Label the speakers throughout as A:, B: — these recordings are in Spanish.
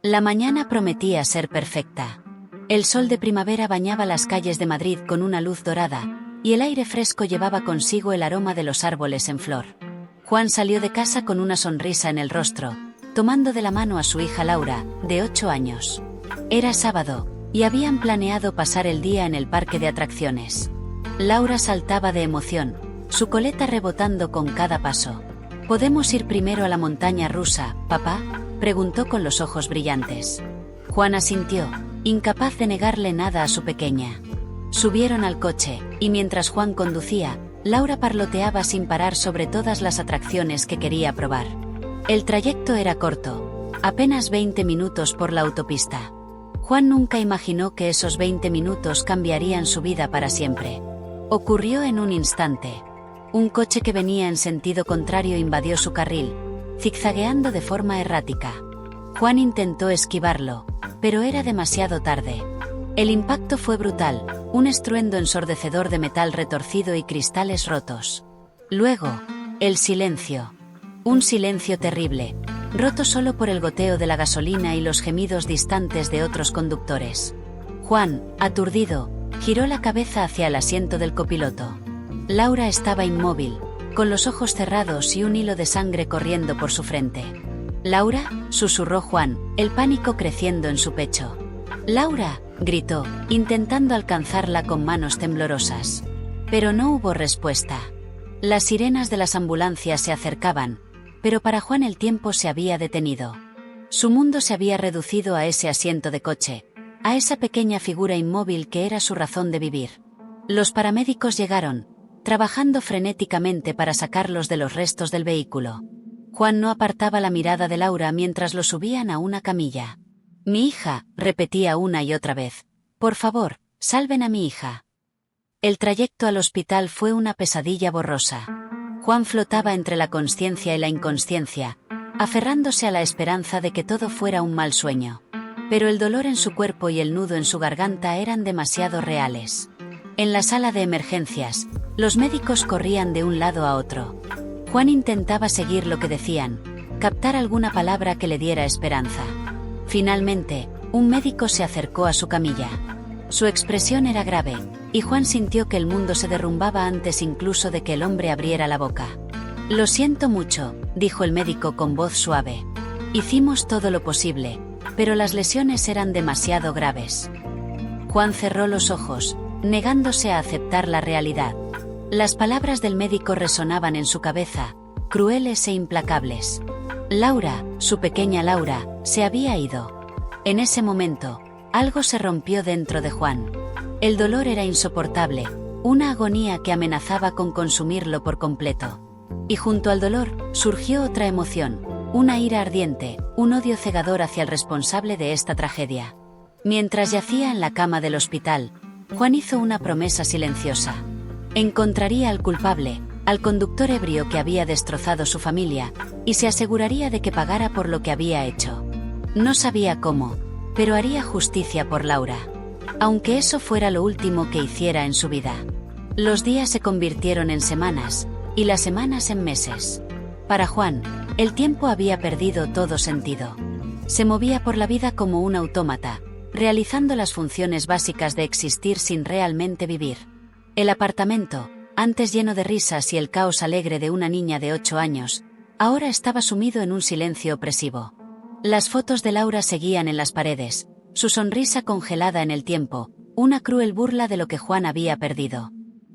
A: La mañana prometía ser perfecta. El sol de primavera bañaba las calles de Madrid con una luz dorada, y el aire fresco llevaba consigo el aroma de los árboles en flor. Juan salió de casa con una sonrisa en el rostro, tomando de la mano a su hija Laura, de 8 años. Era sábado, y habían planeado pasar el día en el parque de atracciones. Laura saltaba de emoción, su coleta rebotando con cada paso. ¿Podemos ir primero a la montaña rusa, papá?, preguntó con los ojos brillantes. Juan asintió, incapaz de negarle nada a su pequeña. Subieron al coche, y mientras Juan conducía, Laura parloteaba sin parar sobre todas las atracciones que quería probar. El trayecto era corto, apenas 20 minutos por la autopista. Juan nunca imaginó que esos 20 minutos cambiarían su vida para siempre. Ocurrió en un instante. Un coche que venía en sentido contrario invadió su carril, zigzagueando de forma errática. Juan intentó esquivarlo, pero era demasiado tarde. El impacto fue brutal, un estruendo ensordecedor de metal retorcido y cristales rotos. Luego, el silencio. Un silencio terrible, roto solo por el goteo de la gasolina y los gemidos distantes de otros conductores. Juan, aturdido, giró la cabeza hacia el asiento del copiloto. Laura estaba inmóvil, con los ojos cerrados y un hilo de sangre corriendo por su frente. «Laura», susurró Juan, el pánico creciendo en su pecho. «Laura», gritó, intentando alcanzarla con manos temblorosas. Pero no hubo respuesta. Las sirenas de las ambulancias se acercaban, pero para Juan el tiempo se había detenido. Su mundo se había reducido a ese asiento de coche, a esa pequeña figura inmóvil que era su razón de vivir. Los paramédicos llegaron, trabajando frenéticamente para sacarlos de los restos del vehículo. Juan no apartaba la mirada de Laura mientras lo subían a una camilla. «Mi hija», repetía una y otra vez. «Por favor, salven a mi hija». El trayecto al hospital fue una pesadilla borrosa. Juan flotaba entre la consciencia y la inconsciencia, aferrándose a la esperanza de que todo fuera un mal sueño. Pero el dolor en su cuerpo y el nudo en su garganta eran demasiado reales. En la sala de emergencias, los médicos corrían de un lado a otro. Juan intentaba seguir lo que decían, captar alguna palabra que le diera esperanza. Finalmente, un médico se acercó a su camilla. Su expresión era grave, y Juan sintió que el mundo se derrumbaba antes incluso de que el hombre abriera la boca. «Lo siento mucho», dijo el médico con voz suave. «Hicimos todo lo posible, pero las lesiones eran demasiado graves». Juan cerró los ojos, negándose a aceptar la realidad. Las palabras del médico resonaban en su cabeza, crueles e implacables. Laura, su pequeña Laura, se había ido. En ese momento, algo se rompió dentro de Juan. El dolor era insoportable, una agonía que amenazaba con consumirlo por completo. Y junto al dolor, surgió otra emoción, una ira ardiente, un odio cegador hacia el responsable de esta tragedia. Mientras yacía en la cama del hospital, Juan hizo una promesa silenciosa. Encontraría al culpable, al conductor ebrio que había destrozado su familia, y se aseguraría de que pagara por lo que había hecho. No sabía cómo, pero haría justicia por Laura. Aunque eso fuera lo último que hiciera en su vida. Los días se convirtieron en semanas, y las semanas en meses. Para Juan, el tiempo había perdido todo sentido. Se movía por la vida como un autómata, realizando las funciones básicas de existir sin realmente vivir. El apartamento, antes lleno de risas y el caos alegre de una niña de 8 años, ahora estaba sumido en un silencio opresivo. Las fotos de Laura seguían en las paredes, su sonrisa congelada en el tiempo, una cruel burla de lo que Juan había perdido.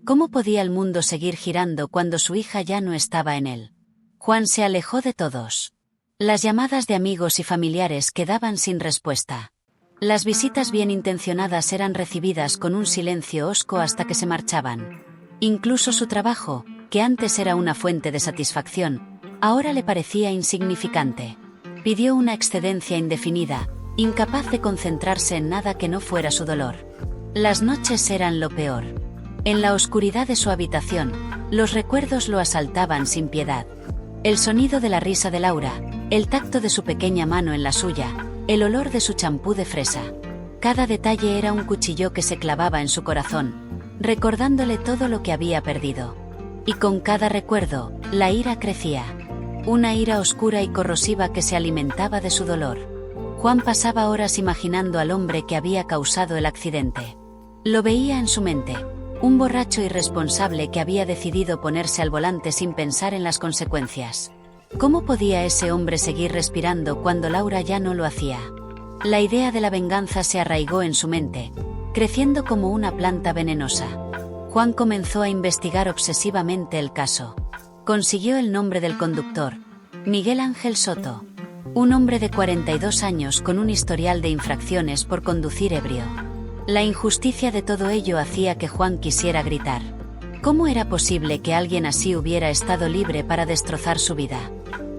A: ¿Cómo podía el mundo seguir girando cuando su hija ya no estaba en él? Juan se alejó de todos. Las llamadas de amigos y familiares quedaban sin respuesta. Las visitas bien intencionadas eran recibidas con un silencio hosco hasta que se marchaban. Incluso su trabajo, que antes era una fuente de satisfacción, ahora le parecía insignificante. Pidió una excedencia indefinida, incapaz de concentrarse en nada que no fuera su dolor. Las noches eran lo peor. En la oscuridad de su habitación, los recuerdos lo asaltaban sin piedad. El sonido de la risa de Laura, el tacto de su pequeña mano en la suya, el olor de su champú de fresa. Cada detalle era un cuchillo que se clavaba en su corazón, recordándole todo lo que había perdido. Y con cada recuerdo, la ira crecía. Una ira oscura y corrosiva que se alimentaba de su dolor. Juan pasaba horas imaginando al hombre que había causado el accidente. Lo veía en su mente, un borracho irresponsable que había decidido ponerse al volante sin pensar en las consecuencias. ¿Cómo podía ese hombre seguir respirando cuando Laura ya no lo hacía? La idea de la venganza se arraigó en su mente, creciendo como una planta venenosa. Juan comenzó a investigar obsesivamente el caso. Consiguió el nombre del conductor, Miguel Ángel Soto. Un hombre de 42 años con un historial de infracciones por conducir ebrio. La injusticia de todo ello hacía que Juan quisiera gritar. ¿Cómo era posible que alguien así hubiera estado libre para destrozar su vida?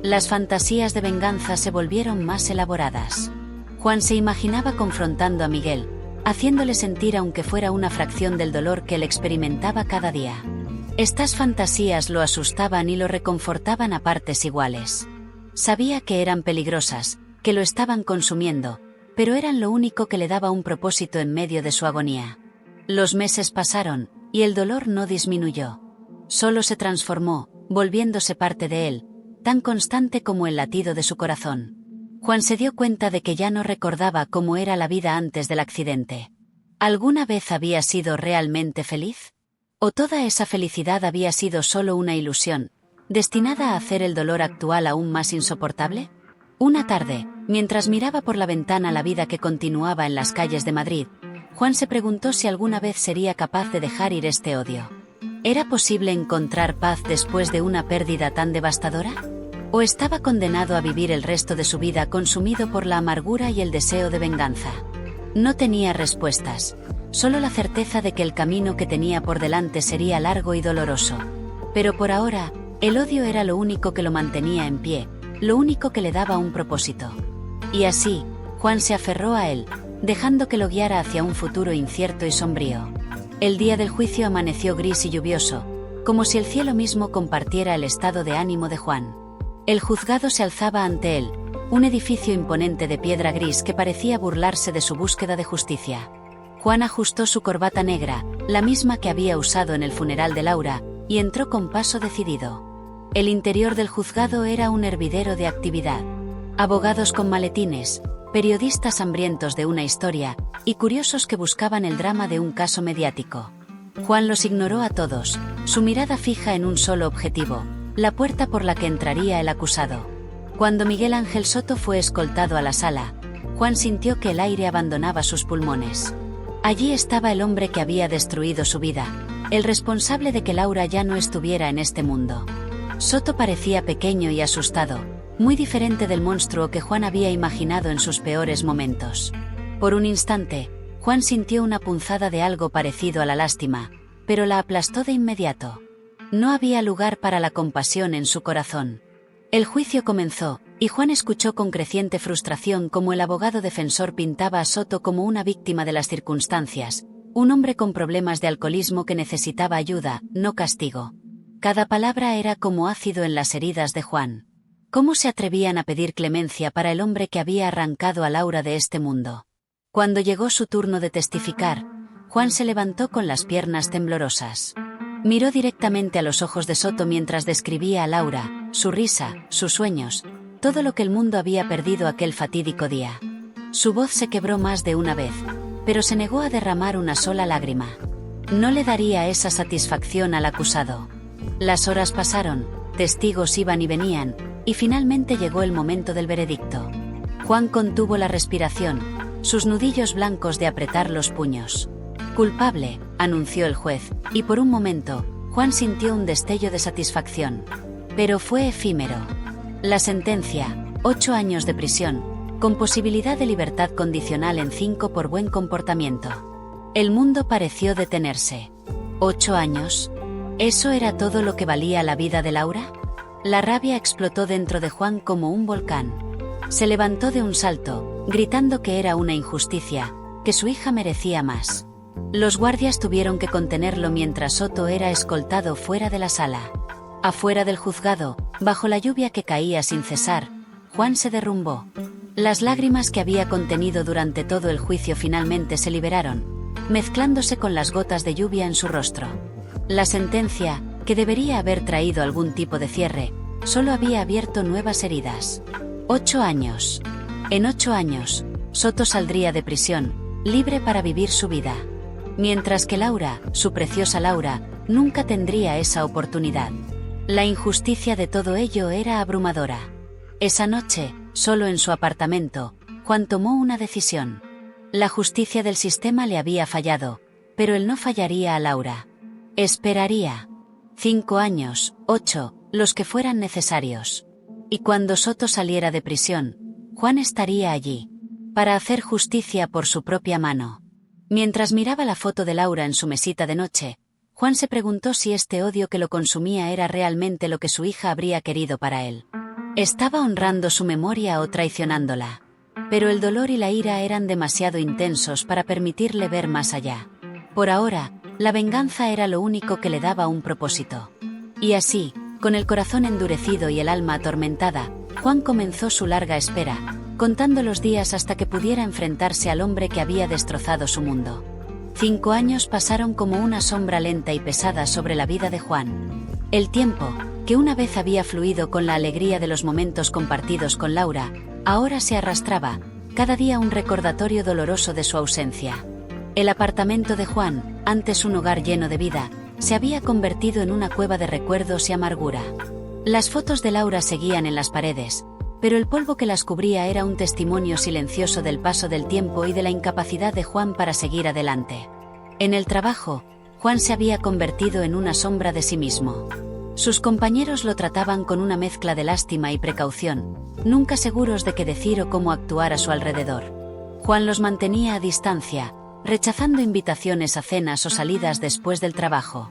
A: Las fantasías de venganza se volvieron más elaboradas. Juan se imaginaba confrontando a Miguel, haciéndole sentir aunque fuera una fracción del dolor que él experimentaba cada día. Estas fantasías lo asustaban y lo reconfortaban a partes iguales. Sabía que eran peligrosas, que lo estaban consumiendo, pero eran lo único que le daba un propósito en medio de su agonía. Los meses pasaron, y el dolor no disminuyó. Solo se transformó, volviéndose parte de él, tan constante como el latido de su corazón. Juan se dio cuenta de que ya no recordaba cómo era la vida antes del accidente. ¿Alguna vez había sido realmente feliz? ¿O toda esa felicidad había sido solo una ilusión, destinada a hacer el dolor actual aún más insoportable? Una tarde, mientras miraba por la ventana la vida que continuaba en las calles de Madrid, Juan se preguntó si alguna vez sería capaz de dejar ir este odio. ¿Era posible encontrar paz después de una pérdida tan devastadora? ¿O estaba condenado a vivir el resto de su vida consumido por la amargura y el deseo de venganza? No tenía respuestas, solo la certeza de que el camino que tenía por delante sería largo y doloroso. Pero por ahora, el odio era lo único que lo mantenía en pie, lo único que le daba un propósito. Y así, Juan se aferró a él, dejando que lo guiara hacia un futuro incierto y sombrío. El día del juicio amaneció gris y lluvioso, como si el cielo mismo compartiera el estado de ánimo de Juan. El juzgado se alzaba ante él, un edificio imponente de piedra gris que parecía burlarse de su búsqueda de justicia. Juan ajustó su corbata negra, la misma que había usado en el funeral de Laura, y entró con paso decidido. El interior del juzgado era un hervidero de actividad. Abogados con maletines, periodistas hambrientos de una historia, y curiosos que buscaban el drama de un caso mediático. Juan los ignoró a todos, su mirada fija en un solo objetivo, la puerta por la que entraría el acusado. Cuando Miguel Ángel Soto fue escoltado a la sala, Juan sintió que el aire abandonaba sus pulmones. Allí estaba el hombre que había destruido su vida, el responsable de que Laura ya no estuviera en este mundo. Soto parecía pequeño y asustado, muy diferente del monstruo que Juan había imaginado en sus peores momentos. Por un instante, Juan sintió una punzada de algo parecido a la lástima, pero la aplastó de inmediato. No había lugar para la compasión en su corazón. El juicio comenzó, y Juan escuchó con creciente frustración cómo el abogado defensor pintaba a Soto como una víctima de las circunstancias, un hombre con problemas de alcoholismo que necesitaba ayuda, no castigo. Cada palabra era como ácido en las heridas de Juan. ¿Cómo se atrevían a pedir clemencia para el hombre que había arrancado a Laura de este mundo? Cuando llegó su turno de testificar, Juan se levantó con las piernas temblorosas. Miró directamente a los ojos de Soto mientras describía a Laura, su risa, sus sueños, todo lo que el mundo había perdido aquel fatídico día. Su voz se quebró más de una vez, pero se negó a derramar una sola lágrima. No le daría esa satisfacción al acusado. Las horas pasaron, testigos iban y venían, y finalmente llegó el momento del veredicto. Juan contuvo la respiración, sus nudillos blancos de apretar los puños. Culpable, anunció el juez, y por un momento, Juan sintió un destello de satisfacción. Pero fue efímero. La sentencia, 8 años de prisión, con posibilidad de libertad condicional en 5 por buen comportamiento. El mundo pareció detenerse. ¿8 años? ¿Eso era todo lo que valía la vida de Laura? La rabia explotó dentro de Juan como un volcán. Se levantó de un salto, gritando que era una injusticia, que su hija merecía más. Los guardias tuvieron que contenerlo mientras Soto era escoltado fuera de la sala. Afuera del juzgado, bajo la lluvia que caía sin cesar, Juan se derrumbó. Las lágrimas que había contenido durante todo el juicio finalmente se liberaron, mezclándose con las gotas de lluvia en su rostro. La sentencia, que debería haber traído algún tipo de cierre, solo había abierto nuevas heridas. 8 años. En 8 años, Soto saldría de prisión, libre para vivir su vida. Mientras que Laura, su preciosa Laura, nunca tendría esa oportunidad. La injusticia de todo ello era abrumadora. Esa noche, solo en su apartamento, Juan tomó una decisión. La justicia del sistema le había fallado, pero él no fallaría a Laura. Esperaría 5 años, 8, los que fueran necesarios. Y cuando Soto saliera de prisión, Juan estaría allí, para hacer justicia por su propia mano. Mientras miraba la foto de Laura en su mesita de noche, Juan se preguntó si este odio que lo consumía era realmente lo que su hija habría querido para él. ¿Estaba honrando su memoria o traicionándola? Pero el dolor y la ira eran demasiado intensos para permitirle ver más allá. Por ahora, la venganza era lo único que le daba un propósito. Y así, con el corazón endurecido y el alma atormentada, Juan comenzó su larga espera, contando los días hasta que pudiera enfrentarse al hombre que había destrozado su mundo. 5 años pasaron como una sombra lenta y pesada sobre la vida de Juan. El tiempo, que una vez había fluido con la alegría de los momentos compartidos con Laura, ahora se arrastraba, cada día un recordatorio doloroso de su ausencia. El apartamento de Juan, antes un hogar lleno de vida, se había convertido en una cueva de recuerdos y amargura. Las fotos de Laura seguían en las paredes, pero el polvo que las cubría era un testimonio silencioso del paso del tiempo y de la incapacidad de Juan para seguir adelante. En el trabajo, Juan se había convertido en una sombra de sí mismo. Sus compañeros lo trataban con una mezcla de lástima y precaución, nunca seguros de qué decir o cómo actuar a su alrededor. Juan los mantenía a distancia, rechazando invitaciones a cenas o salidas después del trabajo.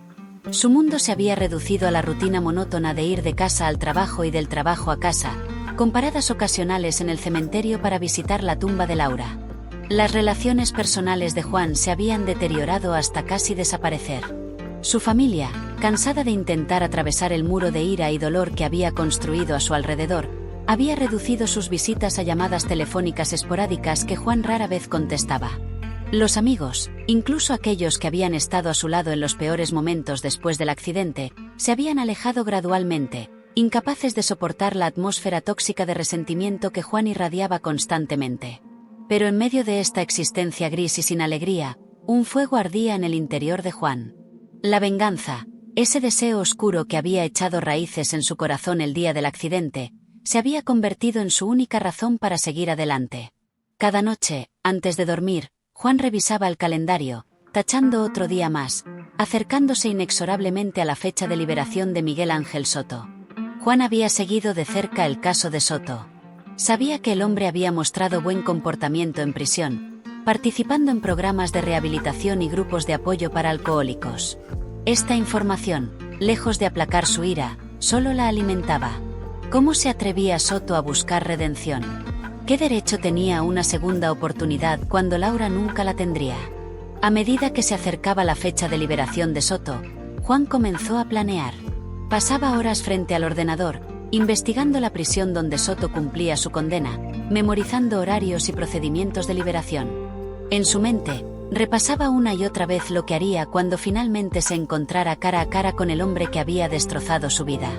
A: Su mundo se había reducido a la rutina monótona de ir de casa al trabajo y del trabajo a casa, con paradas ocasionales en el cementerio para visitar la tumba de Laura. Las relaciones personales de Juan se habían deteriorado hasta casi desaparecer. Su familia, cansada de intentar atravesar el muro de ira y dolor que había construido a su alrededor, había reducido sus visitas a llamadas telefónicas esporádicas que Juan rara vez contestaba. Los amigos, incluso aquellos que habían estado a su lado en los peores momentos después del accidente, se habían alejado gradualmente, incapaces de soportar la atmósfera tóxica de resentimiento que Juan irradiaba constantemente. Pero en medio de esta existencia gris y sin alegría, un fuego ardía en el interior de Juan. La venganza, ese deseo oscuro que había echado raíces en su corazón el día del accidente, se había convertido en su única razón para seguir adelante. Cada noche, antes de dormir, Juan revisaba el calendario, tachando otro día más, acercándose inexorablemente a la fecha de liberación de Miguel Ángel Soto. Juan había seguido de cerca el caso de Soto. Sabía que el hombre había mostrado buen comportamiento en prisión, participando en programas de rehabilitación y grupos de apoyo para alcohólicos. Esta información, lejos de aplacar su ira, solo la alimentaba. ¿Cómo se atrevía Soto a buscar redención? ¿Qué derecho tenía a una segunda oportunidad cuando Laura nunca la tendría? A medida que se acercaba la fecha de liberación de Soto, Juan comenzó a planear. Pasaba horas frente al ordenador, investigando la prisión donde Soto cumplía su condena, memorizando horarios y procedimientos de liberación. En su mente, repasaba una y otra vez lo que haría cuando finalmente se encontrara cara a cara con el hombre que había destrozado su vida.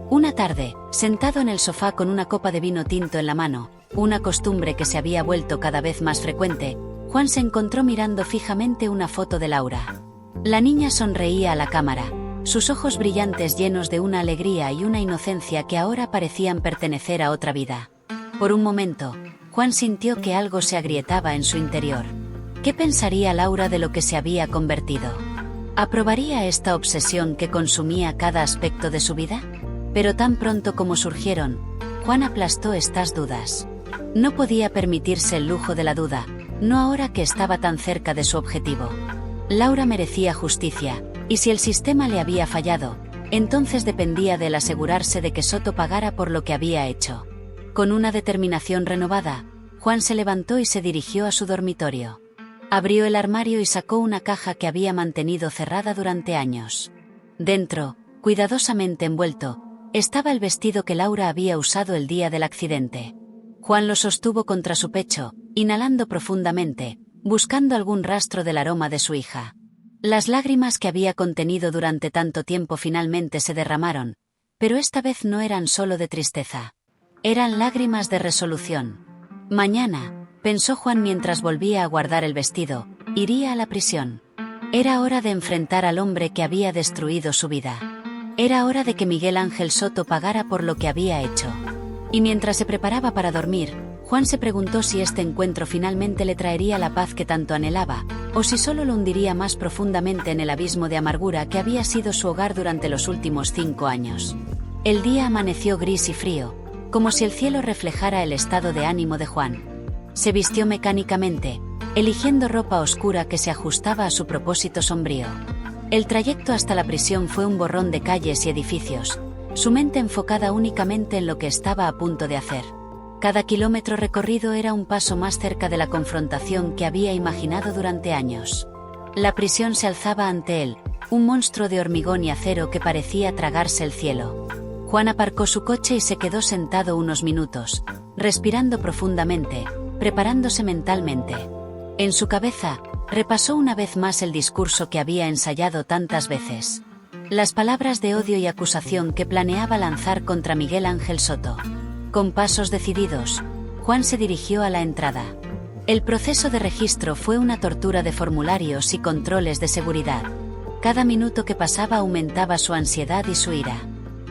A: Una tarde, sentado en el sofá con una copa de vino tinto en la mano, una costumbre que se había vuelto cada vez más frecuente, Juan se encontró mirando fijamente una foto de Laura. La niña sonreía a la cámara, sus ojos brillantes llenos de una alegría y una inocencia que ahora parecían pertenecer a otra vida. Por un momento, Juan sintió que algo se agrietaba en su interior. ¿Qué pensaría Laura de lo que se había convertido? ¿Aprobaría esta obsesión que consumía cada aspecto de su vida? Pero tan pronto como surgieron, Juan aplastó estas dudas. No podía permitirse el lujo de la duda, no ahora que estaba tan cerca de su objetivo. Laura merecía justicia, y si el sistema le había fallado, entonces dependía de él asegurarse de que Soto pagara por lo que había hecho. Con una determinación renovada, Juan se levantó y se dirigió a su dormitorio. Abrió el armario y sacó una caja que había mantenido cerrada durante años. Dentro, cuidadosamente envuelto, estaba el vestido que Laura había usado el día del accidente. Juan lo sostuvo contra su pecho, inhalando profundamente, buscando algún rastro del aroma de su hija. Las lágrimas que había contenido durante tanto tiempo finalmente se derramaron, pero esta vez no eran solo de tristeza. Eran lágrimas de resolución. Mañana, pensó Juan mientras volvía a guardar el vestido, iría a la prisión. Era hora de enfrentar al hombre que había destruido su vida. Era hora de que Miguel Ángel Soto pagara por lo que había hecho. Y mientras se preparaba para dormir, Juan se preguntó si este encuentro finalmente le traería la paz que tanto anhelaba, o si solo lo hundiría más profundamente en el abismo de amargura que había sido su hogar durante los últimos 5 años. El día amaneció gris y frío, como si el cielo reflejara el estado de ánimo de Juan. Se vistió mecánicamente, eligiendo ropa oscura que se ajustaba a su propósito sombrío. El trayecto hasta la prisión fue un borrón de calles y edificios, su mente enfocada únicamente en lo que estaba a punto de hacer. Cada kilómetro recorrido era un paso más cerca de la confrontación que había imaginado durante años. La prisión se alzaba ante él, un monstruo de hormigón y acero que parecía tragarse el cielo. Juan aparcó su coche y se quedó sentado unos minutos, respirando profundamente, preparándose mentalmente. En su cabeza, repasó una vez más el discurso que había ensayado tantas veces. Las palabras de odio y acusación que planeaba lanzar contra Miguel Ángel Soto. Con pasos decididos, Juan se dirigió a la entrada. El proceso de registro fue una tortura de formularios y controles de seguridad. Cada minuto que pasaba aumentaba su ansiedad y su ira.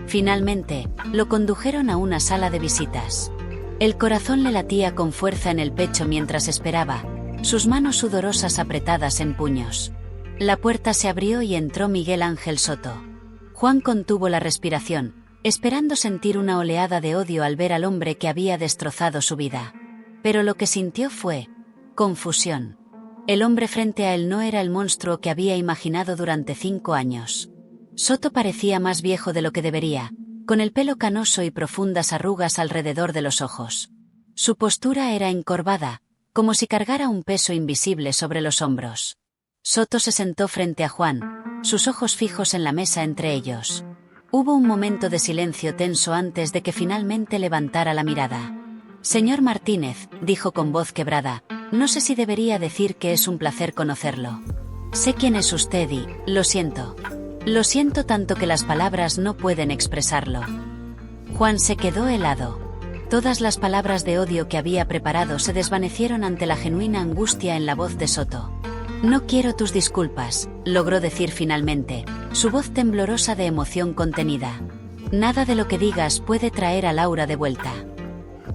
A: Finalmente, lo condujeron a una sala de visitas. El corazón le latía con fuerza en el pecho mientras esperaba, sus manos sudorosas apretadas en puños. La puerta se abrió y entró Miguel Ángel Soto. Juan contuvo la respiración, esperando sentir una oleada de odio al ver al hombre que había destrozado su vida. Pero lo que sintió fue confusión. El hombre frente a él no era el monstruo que había imaginado durante 5 años. Soto parecía más viejo de lo que debería, con el pelo canoso y profundas arrugas alrededor de los ojos. Su postura era encorvada, como si cargara un peso invisible sobre los hombros. Soto se sentó frente a Juan, sus ojos fijos en la mesa entre ellos. Hubo un momento de silencio tenso antes de que finalmente levantara la mirada. «Señor Martínez», dijo con voz quebrada, «no sé si debería decir que es un placer conocerlo. Sé quién es usted y, lo siento. Lo siento tanto que las palabras no pueden expresarlo». Juan se quedó helado. Todas las palabras de odio que había preparado se desvanecieron ante la genuina angustia en la voz de Soto. «No quiero tus disculpas», logró decir finalmente, su voz temblorosa de emoción contenida. «Nada de lo que digas puede traer a Laura de vuelta».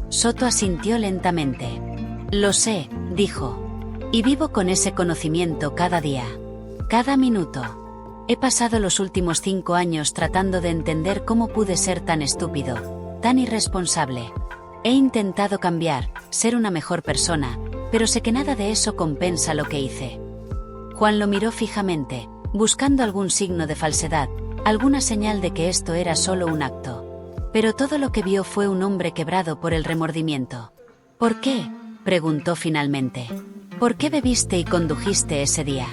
A: Soto asintió lentamente. «Lo sé», dijo. «Y vivo con ese conocimiento cada día. Cada minuto. He pasado los últimos 5 años tratando de entender cómo pude ser tan estúpido, tan irresponsable. He intentado cambiar, ser una mejor persona, pero sé que nada de eso compensa lo que hice». Juan lo miró fijamente, buscando algún signo de falsedad, alguna señal de que esto era solo un acto. Pero todo lo que vio fue un hombre quebrado por el remordimiento. «¿Por qué?», preguntó finalmente. «¿Por qué bebiste y condujiste ese día?».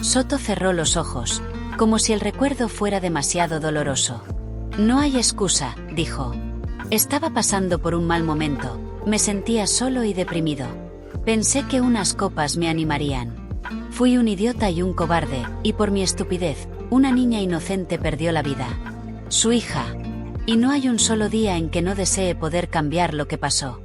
A: Soto cerró los ojos, como si el recuerdo fuera demasiado doloroso. «No hay excusa», dijo. «Estaba pasando por un mal momento, me sentía solo y deprimido. Pensé que unas copas me animarían. Fui un idiota y un cobarde, y por mi estupidez, una niña inocente perdió la vida. Su hija. Y no hay un solo día en que no desee poder cambiar lo que pasó».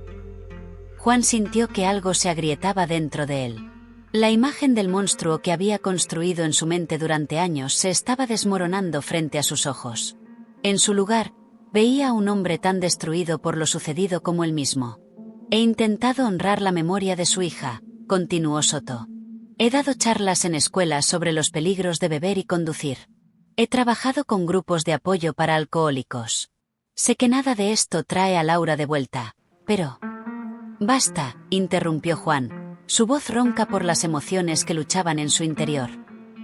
A: Juan sintió que algo se agrietaba dentro de él. La imagen del monstruo que había construido en su mente durante años se estaba desmoronando frente a sus ojos. En su lugar, veía a un hombre tan destruido por lo sucedido como él mismo. «He intentado honrar la memoria de su hija», continuó Soto. «He dado charlas en escuelas sobre los peligros de beber y conducir. He trabajado con grupos de apoyo para alcohólicos. Sé que nada de esto trae a Laura de vuelta, pero...». «Basta», interrumpió Juan, su voz ronca por las emociones que luchaban en su interior.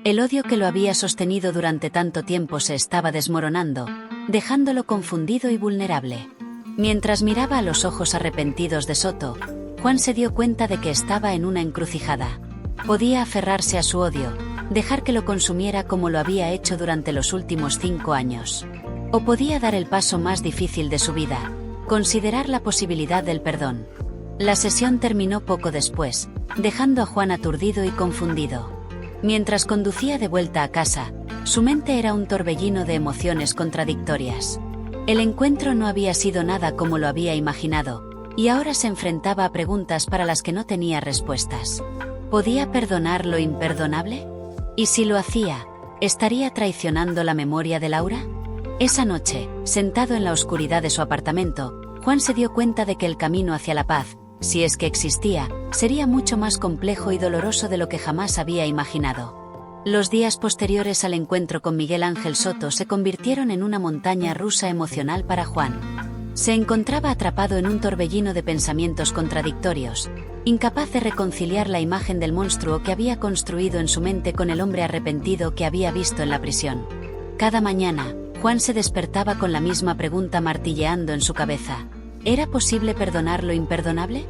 A: El odio que lo había sostenido durante tanto tiempo se estaba desmoronando, dejándolo confundido y vulnerable. Mientras miraba a los ojos arrepentidos de Soto, Juan se dio cuenta de que estaba en una encrucijada. Podía aferrarse a su odio, dejar que lo consumiera como lo había hecho durante los últimos 5 años. O podía dar el paso más difícil de su vida, considerar la posibilidad del perdón. La sesión terminó poco después, dejando a Juan aturdido y confundido. Mientras conducía de vuelta a casa, su mente era un torbellino de emociones contradictorias. El encuentro no había sido nada como lo había imaginado, y ahora se enfrentaba a preguntas para las que no tenía respuestas. ¿Podía perdonar lo imperdonable? ¿Y si lo hacía, estaría traicionando la memoria de Laura? Esa noche, sentado en la oscuridad de su apartamento, Juan se dio cuenta de que el camino hacia la paz, si es que existía, sería mucho más complejo y doloroso de lo que jamás había imaginado. Los días posteriores al encuentro con Miguel Ángel Soto se convirtieron en una montaña rusa emocional para Juan. Se encontraba atrapado en un torbellino de pensamientos contradictorios, incapaz de reconciliar la imagen del monstruo que había construido en su mente con el hombre arrepentido que había visto en la prisión. Cada mañana, Juan se despertaba con la misma pregunta martilleando en su cabeza. ¿Era posible perdonar lo imperdonable?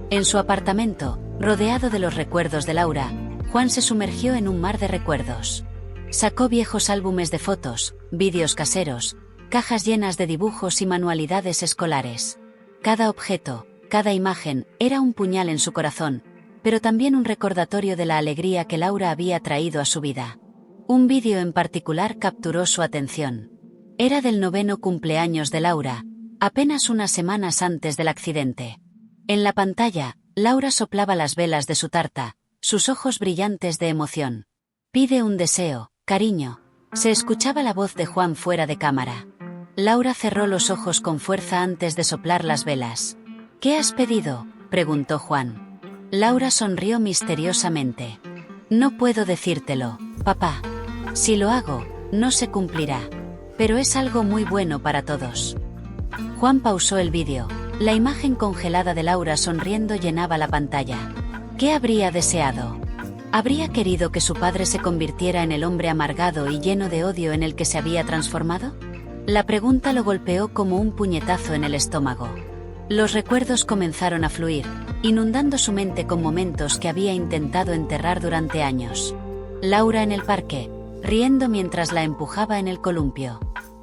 A: En su apartamento, rodeado de los recuerdos de Laura, Juan se sumergió en un mar de recuerdos. Sacó viejos álbumes de fotos, vídeos caseros, cajas llenas de dibujos y manualidades escolares. Cada objeto, cada imagen, era un puñal en su corazón, pero también un recordatorio de la alegría que Laura había traído a su vida. Un vídeo en particular capturó su atención. Era del 9º cumpleaños de Laura, apenas unas semanas antes del accidente. En la pantalla, Laura soplaba las velas de su tarta, sus ojos brillantes de emoción. «Pide un deseo, cariño», se escuchaba la voz de Juan fuera de cámara. Laura cerró los ojos con fuerza antes de soplar las velas. «¿Qué has pedido?», preguntó Juan. Laura sonrió misteriosamente. «No puedo decírtelo, papá. Si lo hago, no se cumplirá. Pero es algo muy bueno para todos». Juan pausó el vídeo. La imagen congelada de Laura sonriendo llenaba la pantalla. ¿Qué habría deseado? ¿Habría querido que su padre se convirtiera en el hombre amargado y lleno de odio en el que se había transformado? La pregunta lo golpeó como un puñetazo en el estómago. Los recuerdos comenzaron a fluir, inundando su mente con momentos que había intentado enterrar durante años. Laura en el parque, riendo mientras la empujaba en el columpio.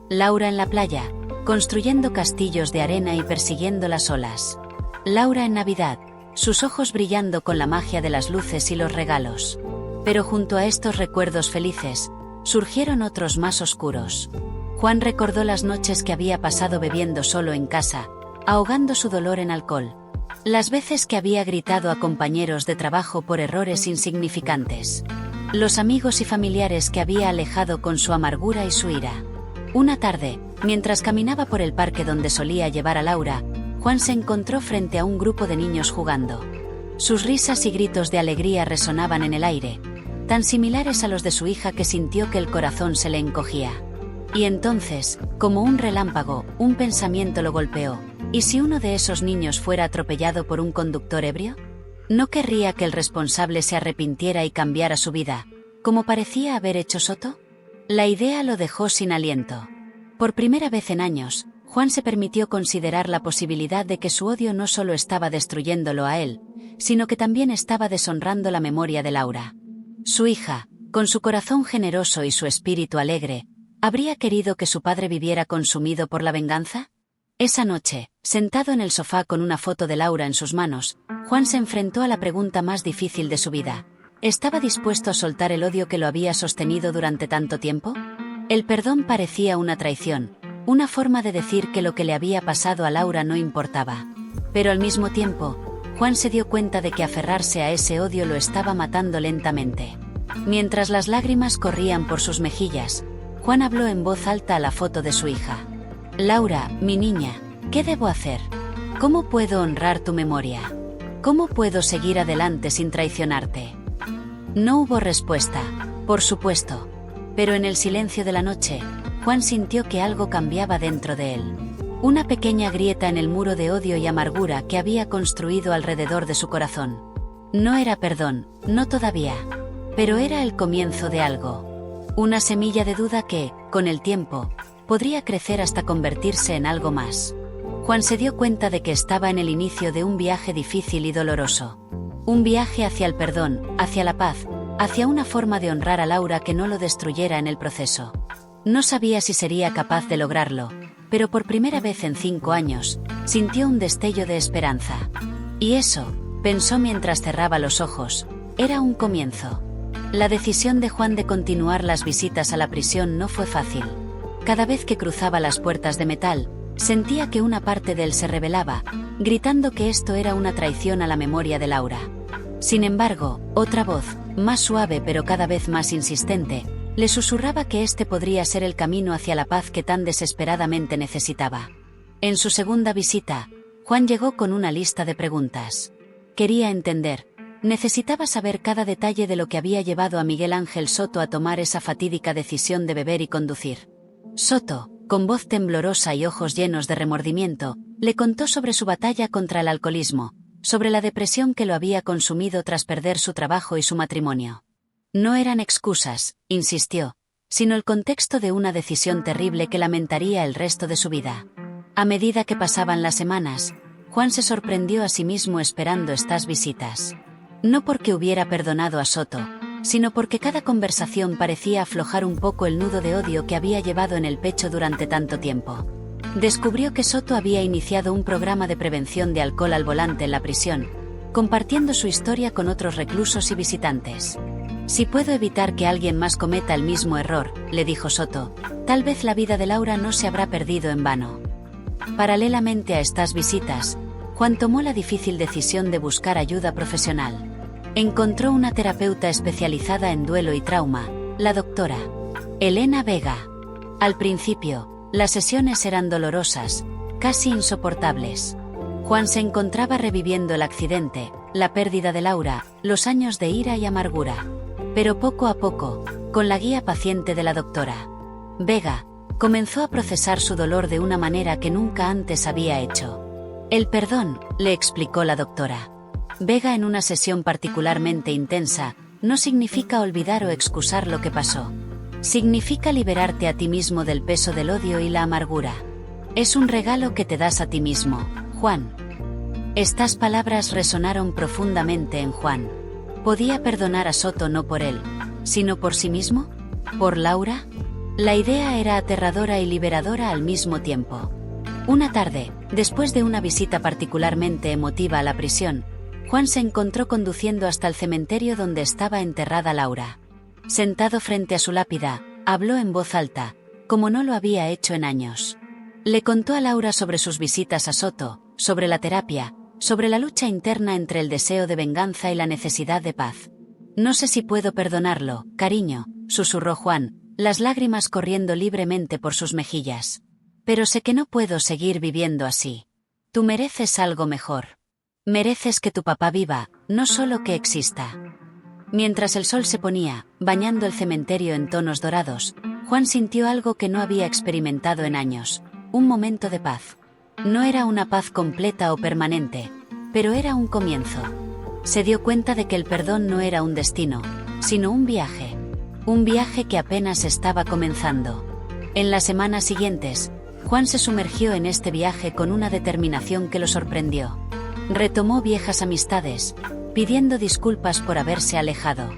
A: Laura en la playa, construyendo castillos de arena y persiguiendo las olas. Laura en Navidad, sus ojos brillando con la magia de las luces y los regalos. Pero junto a estos recuerdos felices, surgieron otros más oscuros. Juan recordó las noches que había pasado bebiendo solo en casa, ahogando su dolor en alcohol. Las veces que había gritado a compañeros de trabajo por errores insignificantes. Los amigos y familiares que había alejado con su amargura y su ira. Una tarde, mientras caminaba por el parque donde solía llevar a Laura, Juan se encontró frente a un grupo de niños jugando. Sus risas y gritos de alegría resonaban en el aire, tan similares a los de su hija que sintió que el corazón se le encogía. Y entonces, como un relámpago, un pensamiento lo golpeó. ¿Y si uno de esos niños fuera atropellado por un conductor ebrio? ¿No querría que el responsable se arrepintiera y cambiara su vida, como parecía haber hecho Soto? La idea lo dejó sin aliento. Por primera vez en años, Juan se permitió considerar la posibilidad de que su odio no solo estaba destruyéndolo a él, sino que también estaba deshonrando la memoria de Laura. Su hija, con su corazón generoso y su espíritu alegre, ¿habría querido que su padre viviera consumido por la venganza? Esa noche, sentado en el sofá con una foto de Laura en sus manos, Juan se enfrentó a la pregunta más difícil de su vida. ¿Estaba dispuesto a soltar el odio que lo había sostenido durante tanto tiempo? El perdón parecía una traición, una forma de decir que lo que le había pasado a Laura no importaba. Pero al mismo tiempo, Juan se dio cuenta de que aferrarse a ese odio lo estaba matando lentamente. Mientras las lágrimas corrían por sus mejillas, Juan habló en voz alta a la foto de su hija. «Laura, mi niña, ¿qué debo hacer? ¿Cómo puedo honrar tu memoria? ¿Cómo puedo seguir adelante sin traicionarte?» No hubo respuesta, por supuesto. Pero en el silencio de la noche, Juan sintió que algo cambiaba dentro de él. Una pequeña grieta en el muro de odio y amargura que había construido alrededor de su corazón. No era perdón, no todavía. Pero era el comienzo de algo. Una semilla de duda que, con el tiempo, podría crecer hasta convertirse en algo más. Juan se dio cuenta de que estaba en el inicio de un viaje difícil y doloroso. Un viaje hacia el perdón, hacia la paz, hacia una forma de honrar a Laura que no lo destruyera en el proceso. No sabía si sería capaz de lograrlo, pero por primera vez en 5 años, sintió un destello de esperanza. Y eso, pensó mientras cerraba los ojos, era un comienzo. La decisión de Juan de continuar las visitas a la prisión no fue fácil. Cada vez que cruzaba las puertas de metal, Sentía que una parte de él se rebelaba, gritando que esto era una traición a la memoria de Laura. Sin embargo, otra voz, más suave pero cada vez más insistente, le susurraba que este podría ser el camino hacia la paz que tan desesperadamente necesitaba. En su segunda visita, Juan llegó con una lista de preguntas. Quería entender. Necesitaba saber cada detalle de lo que había llevado a Miguel Ángel Soto a tomar esa fatídica decisión de beber y conducir. Soto, con voz temblorosa y ojos llenos de remordimiento, le contó sobre su batalla contra el alcoholismo, sobre la depresión que lo había consumido tras perder su trabajo y su matrimonio. No eran excusas, insistió, sino el contexto de una decisión terrible que lamentaría el resto de su vida. A medida que pasaban las semanas, Juan se sorprendió a sí mismo esperando estas visitas. No porque hubiera perdonado a Soto, sino porque cada conversación parecía aflojar un poco el nudo de odio que había llevado en el pecho durante tanto tiempo. Descubrió que Soto había iniciado un programa de prevención de alcohol al volante en la prisión, compartiendo su historia con otros reclusos y visitantes. Si puedo evitar que alguien más cometa el mismo error, le dijo Soto, tal vez la vida de Laura no se habrá perdido en vano. Paralelamente a estas visitas, Juan tomó la difícil decisión de buscar ayuda profesional. Encontró una terapeuta especializada en duelo y trauma, la doctora Elena Vega. Al principio, las sesiones eran dolorosas, casi insoportables. Juan se encontraba reviviendo el accidente, la pérdida de Laura, los años de ira y amargura. Pero poco a poco, con la guía paciente de la doctora Vega, comenzó a procesar su dolor de una manera que nunca antes había hecho. El perdón, le explicó la doctora Vega en una sesión particularmente intensa, no significa olvidar o excusar lo que pasó. Significa liberarte a ti mismo del peso del odio y la amargura. Es un regalo que te das a ti mismo, Juan. Estas palabras resonaron profundamente en Juan. ¿Podía perdonar a Soto no por él, sino por sí mismo? ¿Por Laura? La idea era aterradora y liberadora al mismo tiempo. Una tarde, después de una visita particularmente emotiva a la prisión, Juan se encontró conduciendo hasta el cementerio donde estaba enterrada Laura. Sentado frente a su lápida, habló en voz alta, como no lo había hecho en años. Le contó a Laura sobre sus visitas a Soto, sobre la terapia, sobre la lucha interna entre el deseo de venganza y la necesidad de paz. No sé si puedo perdonarlo, cariño, susurró Juan, las lágrimas corriendo libremente por sus mejillas. Pero sé que no puedo seguir viviendo así. Tú mereces algo mejor. Mereces que tu papá viva, no solo que exista. Mientras el sol se ponía, bañando el cementerio en tonos dorados, Juan sintió algo que no había experimentado en años, un momento de paz. No era una paz completa o permanente, pero era un comienzo. Se dio cuenta de que el perdón no era un destino, sino un viaje. Un viaje que apenas estaba comenzando. En las semanas siguientes, Juan se sumergió en este viaje con una determinación que lo sorprendió. Retomó viejas amistades, pidiendo disculpas por haberse alejado.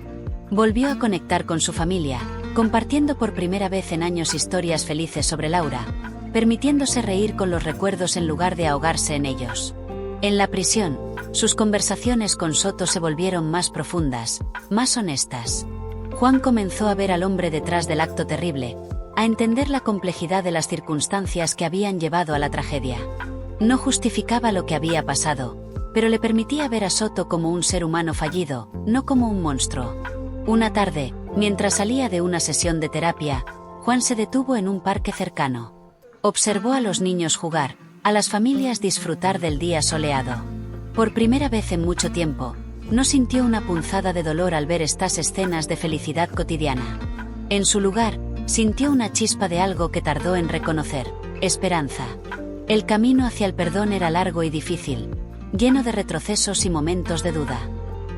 A: Volvió a conectar con su familia, compartiendo por primera vez en años historias felices sobre Laura, permitiéndose reír con los recuerdos en lugar de ahogarse en ellos. En la prisión, sus conversaciones con Soto se volvieron más profundas, más honestas. Juan comenzó a ver al hombre detrás del acto terrible, a entender la complejidad de las circunstancias que habían llevado a la tragedia. No justificaba lo que había pasado, pero le permitía ver a Soto como un ser humano fallido, no como un monstruo. Una tarde, mientras salía de una sesión de terapia, Juan se detuvo en un parque cercano. Observó a los niños jugar, a las familias disfrutar del día soleado. Por primera vez en mucho tiempo, no sintió una punzada de dolor al ver estas escenas de felicidad cotidiana. En su lugar, sintió una chispa de algo que tardó en reconocer: esperanza. El camino hacia el perdón era largo y difícil, lleno de retrocesos y momentos de duda.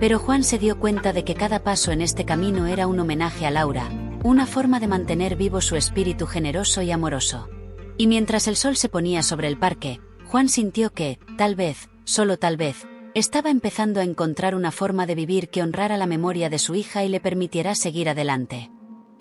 A: Pero Juan se dio cuenta de que cada paso en este camino era un homenaje a Laura, una forma de mantener vivo su espíritu generoso y amoroso. Y mientras el sol se ponía sobre el parque, Juan sintió que, tal vez, solo tal vez, estaba empezando a encontrar una forma de vivir que honrara la memoria de su hija y le permitiera seguir adelante.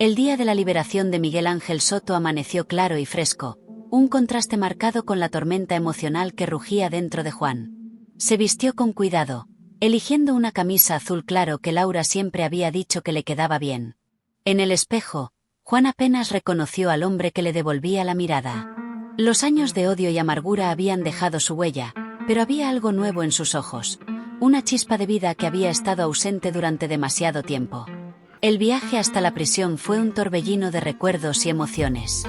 A: El día de la liberación de Miguel Ángel Soto amaneció claro y fresco, un contraste marcado con la tormenta emocional que rugía dentro de Juan. Se vistió con cuidado, eligiendo una camisa azul claro que Laura siempre había dicho que le quedaba bien. En el espejo, Juan apenas reconoció al hombre que le devolvía la mirada. Los años de odio y amargura habían dejado su huella, pero había algo nuevo en sus ojos, una chispa de vida que había estado ausente durante demasiado tiempo. El viaje hasta la prisión fue un torbellino de recuerdos y emociones.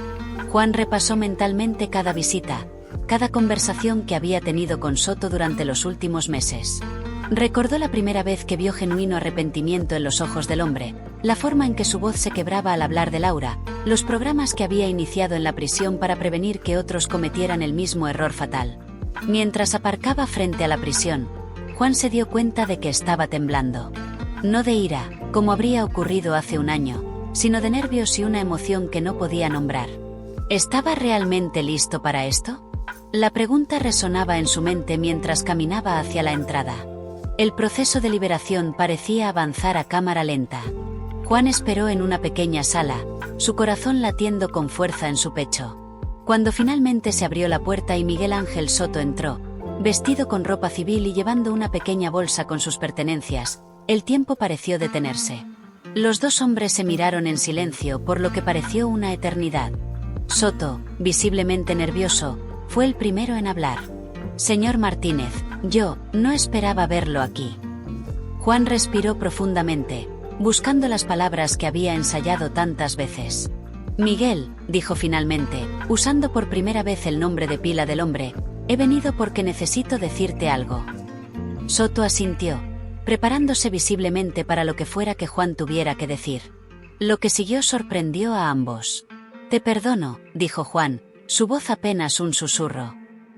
A: Juan repasó mentalmente cada visita, cada conversación que había tenido con Soto durante los últimos meses. Recordó la primera vez que vio genuino arrepentimiento en los ojos del hombre, la forma en que su voz se quebraba al hablar de Laura, los programas que había iniciado en la prisión para prevenir que otros cometieran el mismo error fatal. Mientras aparcaba frente a la prisión, Juan se dio cuenta de que estaba temblando. No de ira, como habría ocurrido hace un año, sino de nervios y una emoción que no podía nombrar. ¿Estaba realmente listo para esto? La pregunta resonaba en su mente mientras caminaba hacia la entrada. El proceso de liberación parecía avanzar a cámara lenta. Juan esperó en una pequeña sala, su corazón latiendo con fuerza en su pecho. Cuando finalmente se abrió la puerta y Miguel Ángel Soto entró, vestido con ropa civil y llevando una pequeña bolsa con sus pertenencias, el tiempo pareció detenerse. Los dos hombres se miraron en silencio por lo que pareció una eternidad. Soto, visiblemente nervioso, fue el primero en hablar. «Señor Martínez, yo no esperaba verlo aquí». Juan respiró profundamente, buscando las palabras que había ensayado tantas veces. «Miguel», dijo finalmente, usando por primera vez el nombre de pila del hombre, «he venido porque necesito decirte algo». Soto asintió, preparándose visiblemente para lo que fuera que Juan tuviera que decir. Lo que siguió sorprendió a ambos. «Te perdono», dijo Juan, su voz apenas un susurro.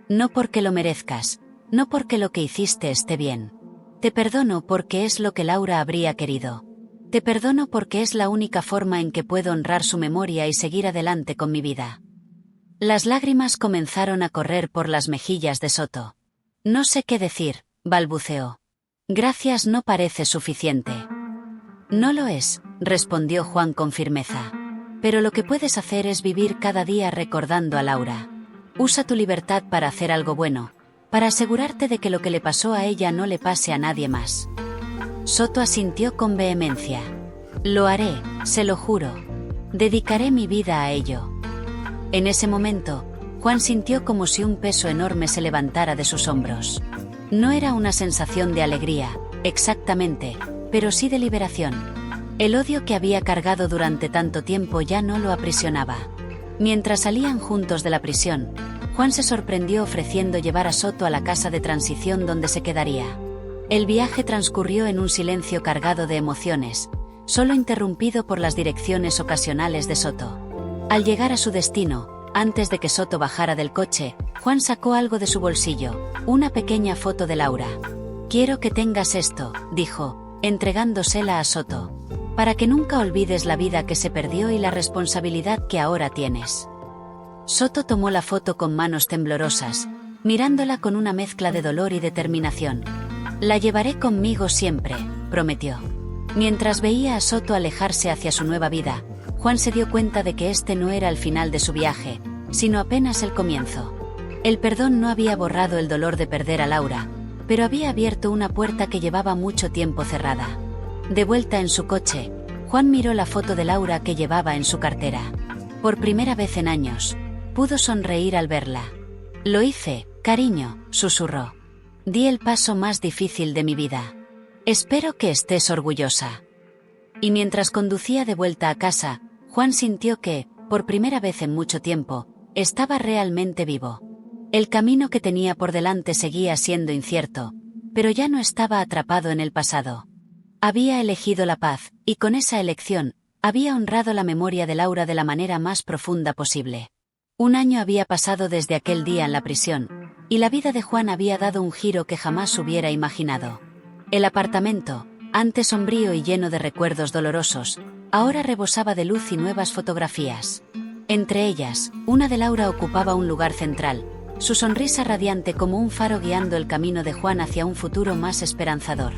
A: «No porque lo merezcas, no porque lo que hiciste esté bien. Te perdono porque es lo que Laura habría querido. Te perdono porque es la única forma en que puedo honrar su memoria y seguir adelante con mi vida». Las lágrimas comenzaron a correr por las mejillas de Soto. «No sé qué decir», balbuceó. «Gracias no parece suficiente». «No lo es», respondió Juan con firmeza. «Pero lo que puedes hacer es vivir cada día recordando a Laura. Usa tu libertad para hacer algo bueno, para asegurarte de que lo que le pasó a ella no le pase a nadie más». Soto asintió con vehemencia. «Lo haré, se lo juro. Dedicaré mi vida a ello». En ese momento, Juan sintió como si un peso enorme se levantara de sus hombros. No era una sensación de alegría, exactamente, pero sí de liberación. El odio que había cargado durante tanto tiempo ya no lo aprisionaba. Mientras salían juntos de la prisión, Juan se sorprendió ofreciendo llevar a Soto a la casa de transición donde se quedaría. El viaje transcurrió en un silencio cargado de emociones, solo interrumpido por las direcciones ocasionales de Soto. Al llegar a su destino, antes de que Soto bajara del coche, Juan sacó algo de su bolsillo, una pequeña foto de Laura. «Quiero que tengas esto», dijo, entregándosela a Soto, «para que nunca olvides la vida que se perdió y la responsabilidad que ahora tienes». Soto tomó la foto con manos temblorosas, mirándola con una mezcla de dolor y determinación. «La llevaré conmigo siempre», prometió. Mientras veía a Soto alejarse hacia su nueva vida, Juan se dio cuenta de que este no era el final de su viaje, sino apenas el comienzo. El perdón no había borrado el dolor de perder a Laura, pero había abierto una puerta que llevaba mucho tiempo cerrada. De vuelta en su coche, Juan miró la foto de Laura que llevaba en su cartera. Por primera vez en años, pudo sonreír al verla. «Lo hice, cariño», susurró. «Di el paso más difícil de mi vida. Espero que estés orgullosa». Y mientras conducía de vuelta a casa, Juan sintió que, por primera vez en mucho tiempo, estaba realmente vivo. El camino que tenía por delante seguía siendo incierto, pero ya no estaba atrapado en el pasado. Había elegido la paz, y con esa elección, había honrado la memoria de Laura de la manera más profunda posible. Un año había pasado desde aquel día en la prisión, y la vida de Juan había dado un giro que jamás hubiera imaginado. El apartamento, antes sombrío y lleno de recuerdos dolorosos, ahora rebosaba de luz y nuevas fotografías. Entre ellas, una de Laura ocupaba un lugar central, su sonrisa radiante como un faro guiando el camino de Juan hacia un futuro más esperanzador.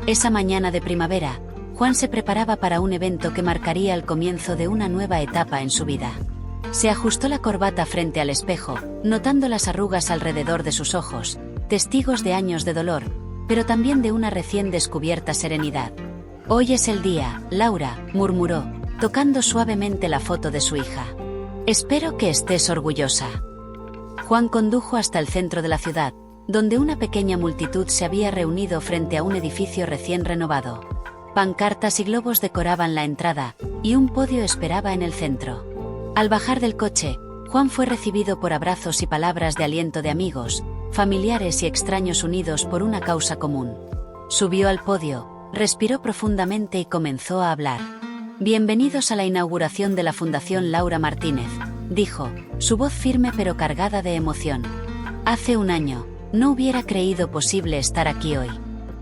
A: Esa mañana de primavera, Juan se preparaba para un evento que marcaría el comienzo de una nueva etapa en su vida. Se ajustó la corbata frente al espejo, notando las arrugas alrededor de sus ojos, testigos de años de dolor, pero también de una recién descubierta serenidad. «Hoy es el día, Laura», murmuró, tocando suavemente la foto de su hija. «Espero que estés orgullosa». Juan condujo hasta el centro de la ciudad, donde una pequeña multitud se había reunido frente a un edificio recién renovado. Pancartas y globos decoraban la entrada, y un podio esperaba en el centro. Al bajar del coche, Juan fue recibido por abrazos y palabras de aliento de amigos, familiares y extraños unidos por una causa común. Subió al podio, respiró profundamente y comenzó a hablar. «Bienvenidos a la inauguración de la Fundación Laura Martínez», dijo, su voz firme pero cargada de emoción. «Hace un año, no hubiera creído posible estar aquí hoy.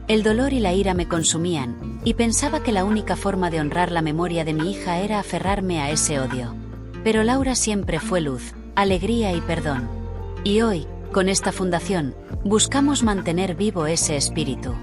A: El dolor y la ira me consumían, y pensaba que la única forma de honrar la memoria de mi hija era aferrarme a ese odio. Pero Laura siempre fue luz, alegría y perdón. Y hoy, con esta fundación, buscamos mantener vivo ese espíritu».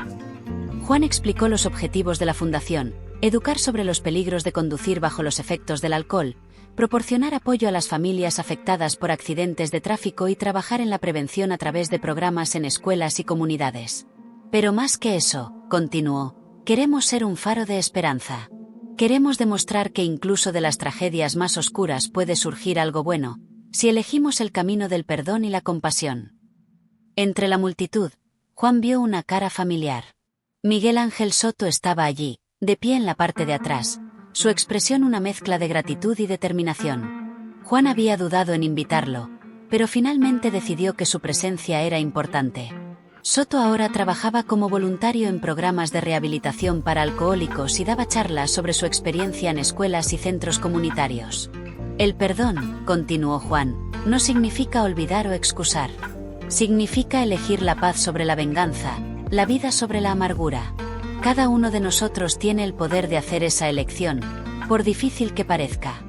A: Juan explicó los objetivos de la fundación: educar sobre los peligros de conducir bajo los efectos del alcohol, proporcionar apoyo a las familias afectadas por accidentes de tráfico y trabajar en la prevención a través de programas en escuelas y comunidades. Pero más que eso, continuó, queremos ser un faro de esperanza. Queremos demostrar que incluso de las tragedias más oscuras puede surgir algo bueno, si elegimos el camino del perdón y la compasión. Entre la multitud, Juan vio una cara familiar. Miguel Ángel Soto estaba allí, de pie en la parte de atrás, su expresión una mezcla de gratitud y determinación. Juan había dudado en invitarlo, pero finalmente decidió que su presencia era importante. Soto ahora trabajaba como voluntario en programas de rehabilitación para alcohólicos y daba charlas sobre su experiencia en escuelas y centros comunitarios. El perdón, continuó Juan, no significa olvidar o excusar. Significa elegir la paz sobre la venganza, la vida sobre la amargura. Cada uno de nosotros tiene el poder de hacer esa elección, por difícil que parezca.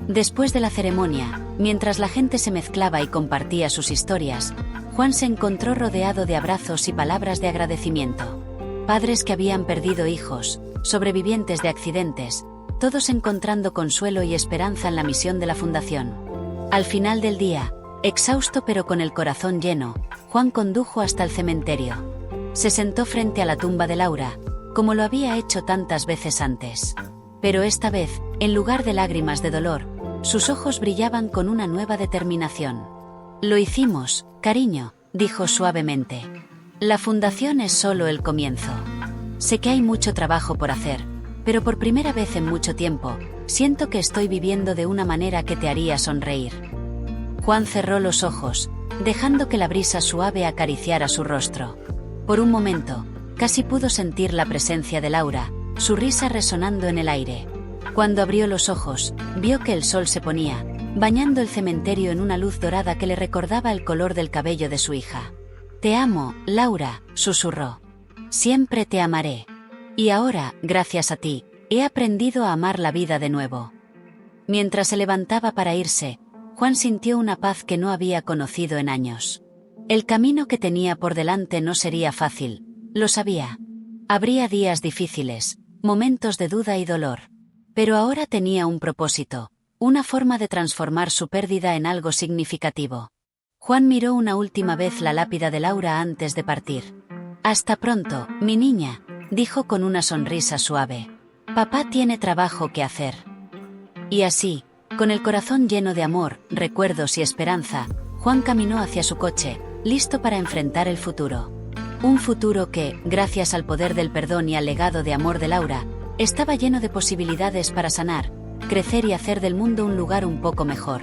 A: Después de la ceremonia, mientras la gente se mezclaba y compartía sus historias, Juan se encontró rodeado de abrazos y palabras de agradecimiento. Padres que habían perdido hijos, sobrevivientes de accidentes, todos encontrando consuelo y esperanza en la misión de la fundación. Al final del día, exhausto pero con el corazón lleno, Juan condujo hasta el cementerio. Se sentó frente a la tumba de Laura, como lo había hecho tantas veces antes. Pero esta vez, en lugar de lágrimas de dolor, sus ojos brillaban con una nueva determinación. «Lo hicimos, cariño», dijo suavemente. «La fundación es solo el comienzo. Sé que hay mucho trabajo por hacer, pero por primera vez en mucho tiempo, siento que estoy viviendo de una manera que te haría sonreír». Juan cerró los ojos, dejando que la brisa suave acariciara su rostro. Por un momento, casi pudo sentir la presencia de Laura, su risa resonando en el aire. Cuando abrió los ojos, vio que el sol se ponía, bañando el cementerio en una luz dorada que le recordaba el color del cabello de su hija. «Te amo, Laura», susurró. «Siempre te amaré. Y ahora, gracias a ti, he aprendido a amar la vida de nuevo». Mientras se levantaba para irse, Juan sintió una paz que no había conocido en años. El camino que tenía por delante no sería fácil, lo sabía. Habría días difíciles, momentos de duda y dolor. Pero ahora tenía un propósito, una forma de transformar su pérdida en algo significativo. Juan miró una última vez la lápida de Laura antes de partir. «Hasta pronto, mi niña», dijo con una sonrisa suave. «Papá tiene trabajo que hacer». Y así, con el corazón lleno de amor, recuerdos y esperanza, Juan caminó hacia su coche, listo para enfrentar el futuro. Un futuro que, gracias al poder del perdón y al legado de amor de Laura, estaba lleno de posibilidades para sanar, crecer y hacer del mundo un lugar un poco mejor.